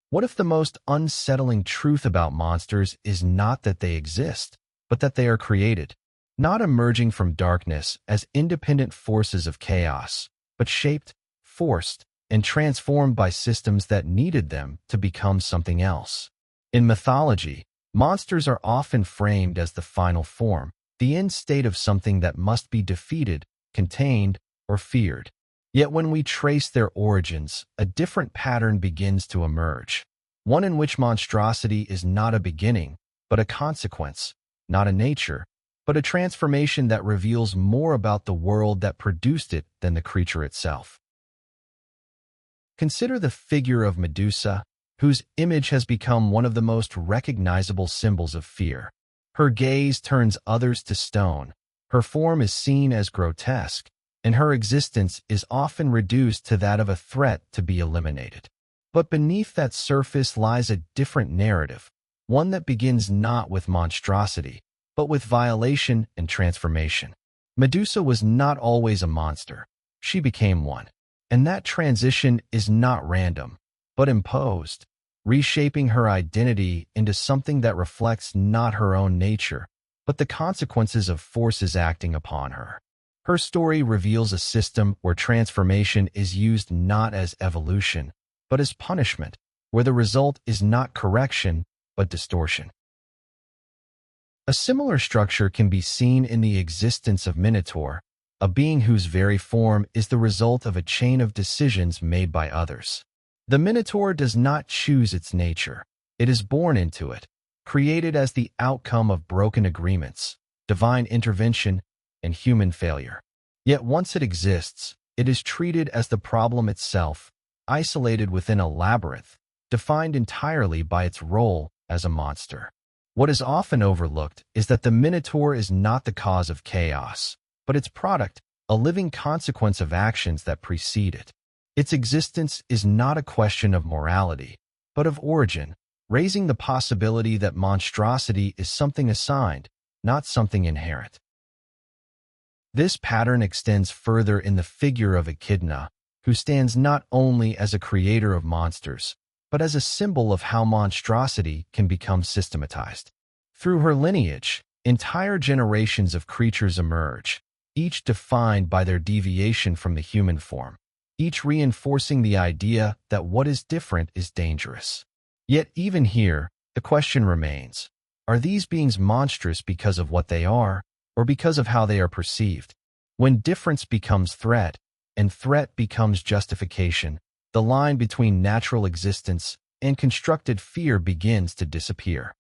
What if the most unsettling truth about monsters is not that they exist, but that they are created, not emerging from darkness as independent forces of chaos, but shaped, forced, and transformed by systems that needed them to become something else? In mythology, monsters are often framed as the final form, the end state of something that must be defeated, contained, or feared. Yet when we trace their origins, a different pattern begins to emerge, one in which monstrosity is not a beginning, but a consequence, not a nature, but a transformation that reveals more about the world that produced it than the creature itself. Consider the figure of Medusa, whose image has become one of the most recognizable symbols of fear. Her gaze turns others to stone, her form is seen as grotesque, and her existence is often reduced to that of a threat to be eliminated. But beneath that surface lies a different narrative, one that begins not with monstrosity, but with violation and transformation. Medusa was not always a monster. She became one. And that transition is not random, but imposed, reshaping her identity into something that reflects not her own nature, but the consequences of forces acting upon her. Her story reveals a system where transformation is used not as evolution, but as punishment, where the result is not correction, but distortion. A similar structure can be seen in the existence of Minotaur, a being whose very form is the result of a chain of decisions made by others. The Minotaur does not choose its nature. It is born into it, created as the outcome of broken agreements, divine intervention, and human failure. Yet once it exists, it is treated as the problem itself, isolated within a labyrinth, defined entirely by its role as a monster. What is often overlooked is that the Minotaur is not the cause of chaos, but its product, a living consequence of actions that precede it. Its existence is not a question of morality, but of origin, raising the possibility that monstrosity is something assigned, not something inherent. This pattern extends further in the figure of Echidna, who stands not only as a creator of monsters, but as a symbol of how monstrosity can become systematized. Through her lineage, entire generations of creatures emerge, each defined by their deviation from the human form, each reinforcing the idea that what is different is dangerous. Yet even here, the question remains, are these beings monstrous because of what they are, or because of how they are perceived? When difference becomes threat, and threat becomes justification, the line between natural existence and constructed fear begins to disappear.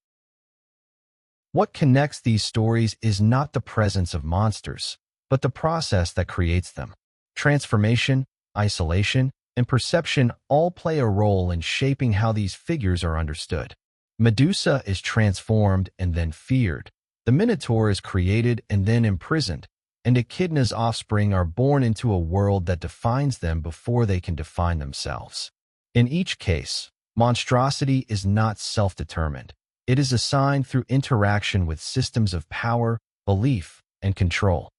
What connects these stories is not the presence of monsters, but the process that creates them. Transformation, isolation, and perception all play a role in shaping how these figures are understood. Medusa is transformed and then feared. The Minotaur is created and then imprisoned, and Echidna's offspring are born into a world that defines them before they can define themselves. In each case, monstrosity is not self-determined. It is assigned through interaction with systems of power, belief, and control.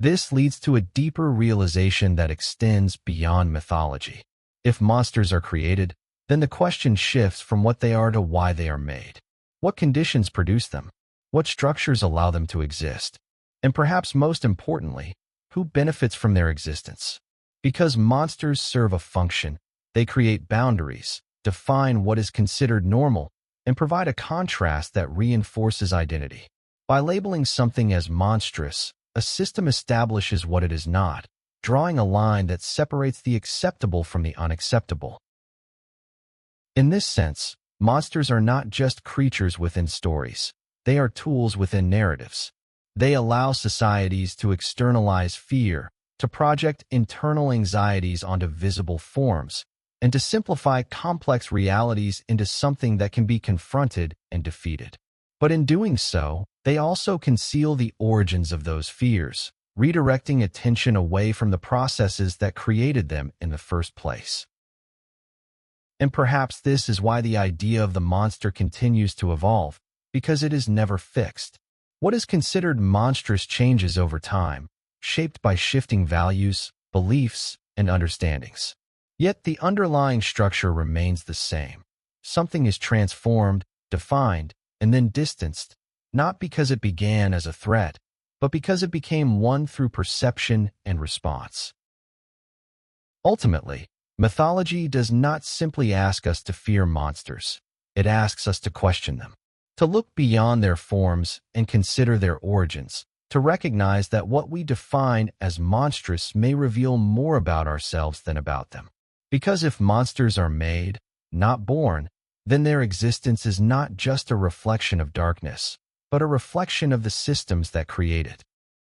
This leads to a deeper realization that extends beyond mythology. If monsters are created, then the question shifts from what they are to why they are made. What conditions produce them? What structures allow them to exist? And perhaps most importantly, who benefits from their existence? Because monsters serve a function, they create boundaries, define what is considered normal, and provide a contrast that reinforces identity. By labeling something as monstrous, a system establishes what it is not, drawing a line that separates the acceptable from the unacceptable. In this sense, monsters are not just creatures within stories. They are tools within narratives. They allow societies to externalize fear, to project internal anxieties onto visible forms, and to simplify complex realities into something that can be confronted and defeated. But in doing so, they also conceal the origins of those fears, redirecting attention away from the processes that created them in the first place. And perhaps this is why the idea of the monster continues to evolve, because it is never fixed. What is considered monstrous changes over time, shaped by shifting values, beliefs, and understandings. Yet the underlying structure remains the same. Something is transformed, defined, and then distanced, not because it began as a threat, but because it became one through perception and response. Ultimately, mythology does not simply ask us to fear monsters. It asks us to question them, to look beyond their forms and consider their origins, to recognize that what we define as monstrous may reveal more about ourselves than about them. Because if monsters are made, not born, then their existence is not just a reflection of darkness, but a reflection of the systems that create it.